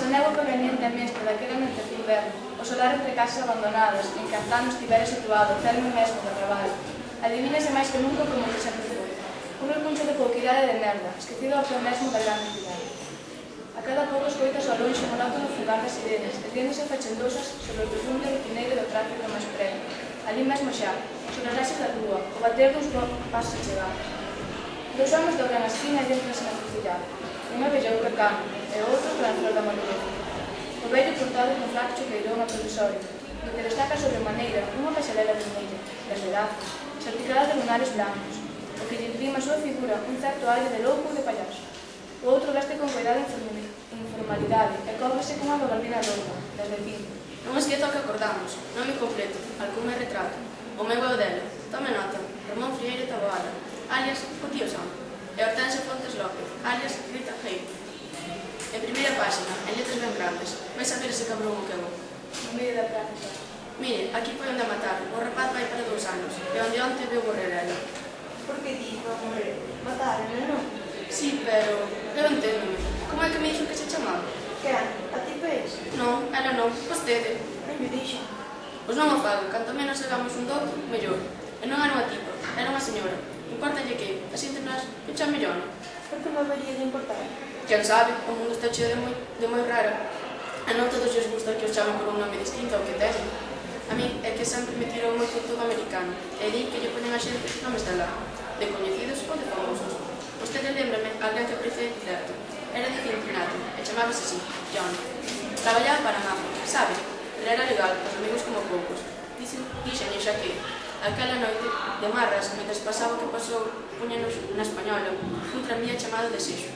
Esa néboa proveniente a mestra daquela noite de inverno, o solar entre casas abandonadas, en que antano estivera situado, cerme mesmo do traballo. Adivínase máis que nunca como que sempre foi. Un recuncho de pouquidade de merda, esquecido ao pé mesmo da grande cidade. A cada pouco escoitas ao longe o monótono fugar das sirenes, erguéndose fachendosas sobre o profundo rutineiro do tráfico máis preto. Ali mesmo xa, sobre as raxas da rúa, o bater dos pasos a chegar. Dos homens dobran a esquina e entranse na encrucillada. Un abellou cacán, e o outro para a flor da madurez. O vello portado con flaco choqueirón ao provisorio, do que destaca sobre maneira unha pasalela vermella, das lazos, salpicada de lunares blancos, o que lle imprime a súa figura un certo aire de louco e de payaso. O outro veste con cuidado e informalidade e cóbrese cunha gabardina roupa, das de cinto. Non esquezo o que acordamos, nome completo, alcuma e retrato. O meu é o dela, tome nota, Ramón Frieiro Taboada, alias o tío Sam, e Hortensio Fontes López, alias Rita Rei. En primeira página, en letras ben grandes, vais a ver ese cabrón o que vou. No medio da praza. Mire, aquí foi onde a mataron, o rapaz vai para 2 anos, e onde onte veu morrer ela. Por que di vai morrer? Mataron, non? Sí, pero eu enténdome. Como é que me dixo que se chamaba? Quen? A ti pés? Non, ela non, vostede. Non me dixo. Pois non o fago, canto menos hagamos un doutro, mellor. E non era unha tipa, era unha señora. Importalle que, así entre nós, que chame yo, non? Por que me habería de importar? Quen sabe, o mundo está cheo de moi raro. E non todos os gusta que os chamen por un nome distinto ao que teñen. A mí é que sempre me tirou moito todo americano. E di que lle poñen a xente nomes de lá, de coñecidos ou de famosos. Vostede lembrame alguén que aprecie certo. Era de Cincinnati, e chamábase así, John. Traballaba para Napa, sabe? Pero era legal, os amigos como poucos. Dixenlle xa que, aquela noite, de marras, mentres pasaba o que pasou, puñenos na Española, un tranvía chamado Desexo.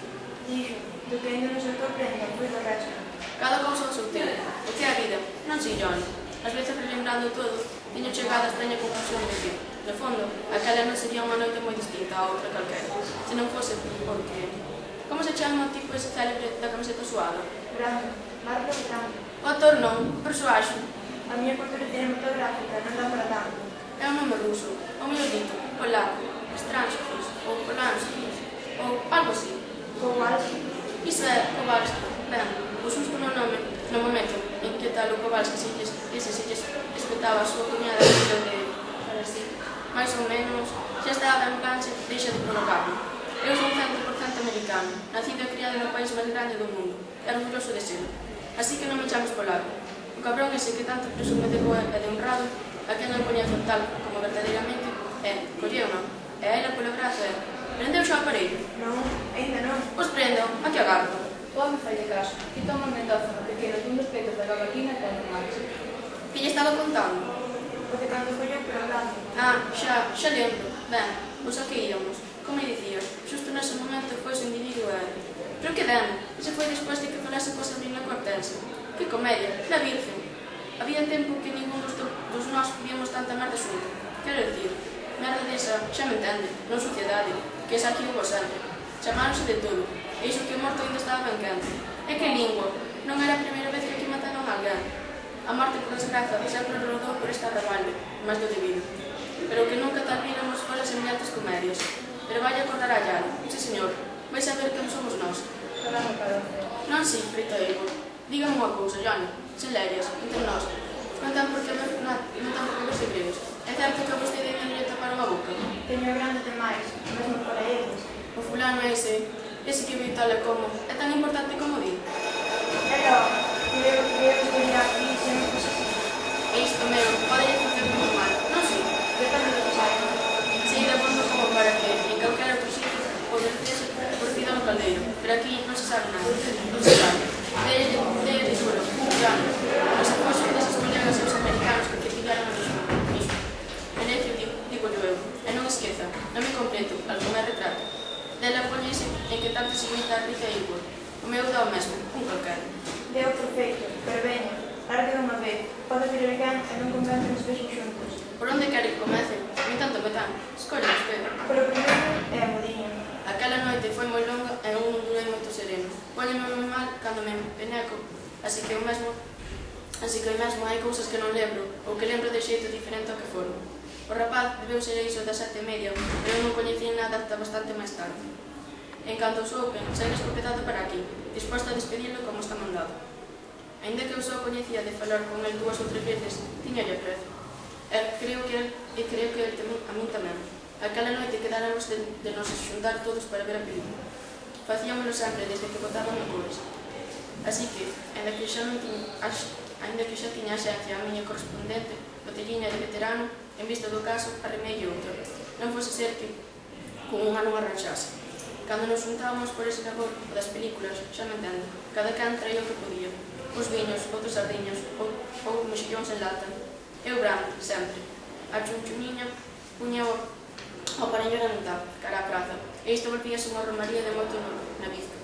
Dixo, do que ainda non se sorprenda, pois do resto. Cada cousa ao seu tempo. O que é a vida? Non sei, John. Ás veces, relembrando todo, teño chegado a extraña conclusión de que, no fondo, aquela non sería unha noite moi distinta a outra calquera, se non fose porque... Como se chama o tipo ese célebre da camiseta suada? Brando, Marco Brando. O actor non, o persoaxe. A miña cultura cinematográfica non dá para tanto. É un nome ruso, ou mellor dito, polaco, Stranskis, ou Polanskis, ou algo así. Kowalski. Iso é Kowalski. Ben, o susto no nome, no momento en que tal o Kowalski se lles espetaba a súa cuñada de para si, máis ou menos, xa estaba en plan se deixa de provocarme. Eu son 100% americano, nacido e criado no país máis grande do mundo, e orgulloso de serlo. Así que non me chames polaco. O cabrón ese que tanto presume de boa e de honrado, a quen eu coñezo tal como verdadeiramente, colleu-no, e a ela polo brazo prendeu xa o aparello. Non, ainda non. Pois prendo, aquí agardo. O home falle caso, e toma un mentófono pequeno dun dos peitos da gabardina e pon marcha. Que lle estaba contando? Porque cando colleu pelo brazo. Ah, xa lembro. Ben, pois a que íamos? Como me dicía, xusto nese momento foi o individuo Pero que demo? Ese foi despois de que falase coa Sabrina Cortense. Que comedia, la virgen. Había tempo que ningún dos nós víamos tanta merda xunto. Quero dicir, merda desa, xa me entende, non suciedade, que esa aquí hubo sempre. Chamáronse de todo, e iso que o morto ainda estaba ben quente. E que lingua, non era a primeira vez que aquí mataron a alguén. A morte, por desgraza, sempre rodou por este arrabalde, máis do debido. Pero que nunca tal víramos fora semellantes comedias. Pero vai acordar a Yara, sí señor, vai saber quen somos nós. Falamos para o ceo. Non si, Rita Eivor. Dígame unha cousa, Johnny, sen lerias, entre nós. Non ten por que ver segredos. É certo que vostede non lle taparon a boca? Teño grande demais, mesmo para eles. O fulano ese que viu tal e como, é tan importante como di. Era, creo que vería aquí se non fosse así. E isto meu, pode lle facer moi mal, non si? Depende do que saiba. Si, de fondo como para que, en calquera outro sitio, poder terse porcido no caldeiro. Pero aquí non se sabe nada, non se sabe. Dele de duro, Johnny. Os apoxos deses colegas e os americanos que criticaron a mesmo. En necio, digo eu, e non esqueza, non me completo, algún é retrato. Dela poñese en que tanto se imita a Rita Eivor. O meu dá o mesmo, un calquera. Deu perfeito, pero veña, largue de unha vez. Pode vir alguén e non convén que nos vexen xuntos. Por onde quere que comece? Mi tanto me tan. Escolle usted. Polo primeiro é a modiña. Aquela noite foi moi longa e eu non durei moito sereno. Póñeme moi mal cando me peneco, así que o mesmo hai cousas que non lembro, ou que lembro de xeito diferente ao que foron. O rapaz debeu ser iso das 7:30, pero eu non coñecía nada ata bastante máis tarde. En canto souben, saí escopetado para aquí, disposto a despedilo como está mandado. Ainda que eu só coñecía de falar con el 2 ou 3 veces, tiñalle aprecio. Creo que el a min tamén. Aquela noite quedáramos de nos xuntar todos para ver a película. Facíamolo sempre desde que botaban a cores. Así que, ainda que xa tiña xencia a miña correspondente, botelliña de veterano, en vista do caso, arremeille outra. Non fose ser que con unha non arranxase. Cando nos xuntábamos por ese labor, o das películas, xa me entendo, cada can traía o que podía. Os viños, outros sardiños, ou mexillóns en lata. Eu brando, sempre. A chunchumiña puña o pareño na mitad, cara á praza, e isto volvíase unha romaría de moito na bizca.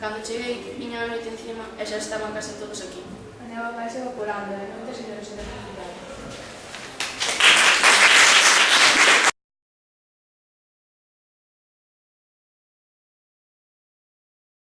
Cando cheguei, viña a noite encima e xa estaban case todos aquí. A neva vai se evaporando, e non te se debe ser